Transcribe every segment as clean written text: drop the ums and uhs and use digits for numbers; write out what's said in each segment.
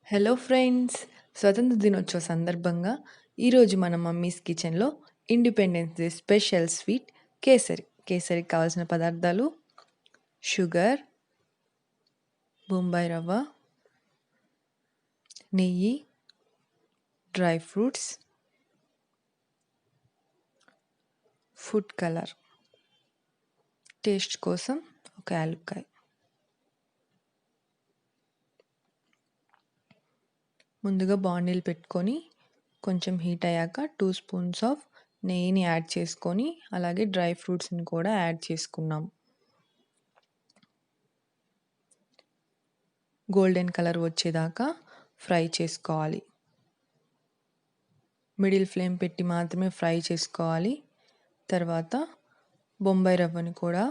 Hello friends! స్వతంత్ర దినోత్సవ సందర్భంగా ఈరోజు మన మమ్మీస్ కిచెన్‌లో independence day special sweet kesari. కేసరికి కావాల్సిన పదార్థాలు షుగర్, బొంబాయి రవ్వ, నెయ్యి, dry fruits, food colour, taste కోసం ఒక యాలుక్కాయ. ముందుగా బాండిల్ పెట్టుకొని కొంచెం హీట్ అయ్యాక 2 స్పూన్స్ ఆఫ్ నెయ్యిని యాడ్ చేసుకొని అలాగే డ్రై ఫ్రూట్స్‌ని కూడా యాడ్ చేసుకున్నాం. గోల్డెన్ కలర్ వచ్చేదాకా ఫ్రై చేసుకోవాలి. మిడిల్ ఫ్లేమ్ పెట్టి మాత్రమే ఫ్రై చేసుకోవాలి. తర్వాత బొంబాయి రవ్వని కూడా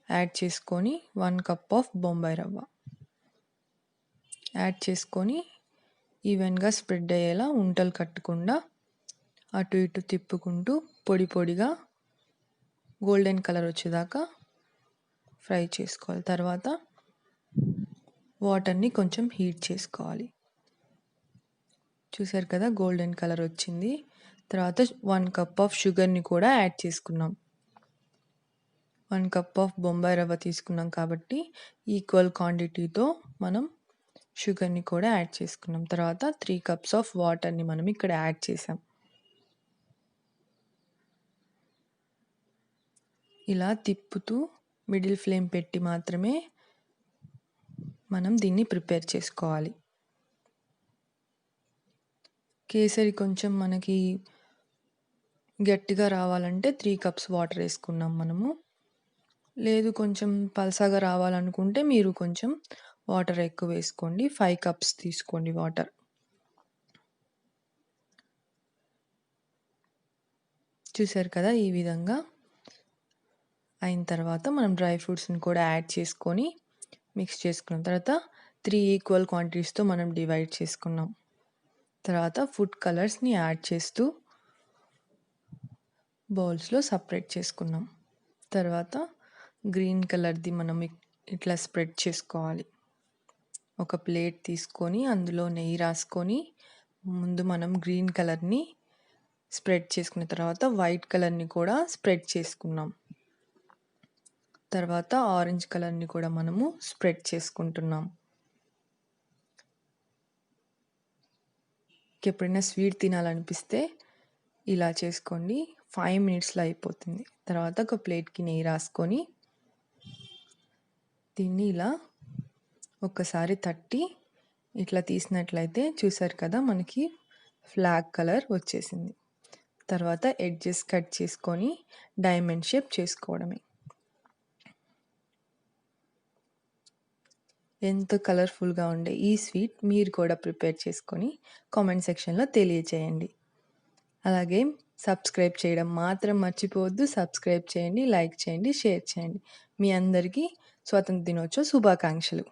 యాడ్ చేసుకొని 1 కప్ ఆఫ్ బొంబాయి రవ్వ యాడ్ చేసుకొని ఈవెన్గా స్ప్రెడ్ అయ్యేలా ఉంటలు కట్టకుండా అటు ఇటు తిప్పుకుంటూ పొడి పొడిగా గోల్డెన్ కలర్ వచ్చేదాకా ఫ్రై చేసుకోవాలి. తర్వాత వాటర్ని కొంచెం హీట్ చేసుకోవాలి. చూసారు కదా, గోల్డెన్ కలర్ వచ్చింది. తర్వాత 1 కప్ ఆఫ్ షుగర్ని కూడా యాడ్ చేసుకున్నాం. 1 కప్ ఆఫ్ బొంబాయి రవ్వ తీసుకున్నాం కాబట్టి ఈక్వల్ క్వాంటిటీతో మనం షుగర్ని కూడా యాడ్ చేసుకున్నాం. తర్వాత 3 కప్స్ ఆఫ్ వాటర్ని మనం ఇక్కడ యాడ్ చేసాం. ఇలా తిప్పుతూ మిడిల్ ఫ్లేమ్ పెట్టి మాత్రమే మనం దీన్ని ప్రిపేర్ చేసుకోవాలి. కేసరి కొంచెం మనకి గట్టిగా రావాలంటే 3 కప్స్ వాటర్ వేసుకున్నాం మనము. లేదు కొంచెం పల్సగా రావాలనుకుంటే మీరు కొంచెం వాటర్ ఎక్కువ వేసుకోండి. 5 కప్స్ తీసుకోండి వాటర్. చూసారు కదా, ఈ విధంగా అయిన తర్వాత మనం డ్రై ఫ్రూట్స్ని కూడా యాడ్ చేసుకొని మిక్స్ చేసుకున్న తర్వాత 3 ఈక్వల్ క్వాంటిటీస్తో మనం డివైడ్ చేసుకున్నాం. తర్వాత ఫుడ్ కలర్స్ని యాడ్ చేస్తూ బౌల్స్లో సపరేట్ చేసుకున్నాం. తర్వాత గ్రీన్ కలర్ది మనం ఇట్లా స్ప్రెడ్ చేసుకోవాలి. ఒక ప్లేట్ తీసుకొని అందులో నెయ్యి రాసుకొని ముందు మనం గ్రీన్ కలర్ని స్ప్రెడ్ చేసుకున్న తర్వాత వైట్ కలర్ని కూడా స్ప్రెడ్ చేసుకున్నాం. తర్వాత ఆరెంజ్ కలర్ని కూడా మనము స్ప్రెడ్ చేసుకుంటున్నాం. ఎప్పుడైనా స్వీట్ తినాలనిపిస్తే ఇలా చేసుకోండి. 5 మినిట్స్లో అయిపోతుంది. తర్వాత ఒక ప్లేట్కి నెయ్యి రాసుకొని దీన్ని ఇలా ఒక్కసారి తట్టి ఇట్లా తీసినట్లయితే చూసారు కదా, మనకి ఫ్లాగ్ కలర్ వచ్చేసింది. తర్వాత ఎడ్జెస్ కట్ చేసుకొని డైమండ్ షేప్ చేసుకోవడమే. ఎంతో కలర్ఫుల్గా ఉండే ఈ స్వీట్ మీరు కూడా ప్రిపేర్ చేసుకొని కామెంట్ సెక్షన్లో తెలియచేయండి. అలాగే సబ్స్క్రైబ్ చేయడం మాత్రం మర్చిపోవద్దు. సబ్స్క్రైబ్ చేయండి, లైక్ చేయండి, షేర్ చేయండి. మీ అందరికీ స్వాతంత్ర దినోత్సవ శుభాకాంక్షలు.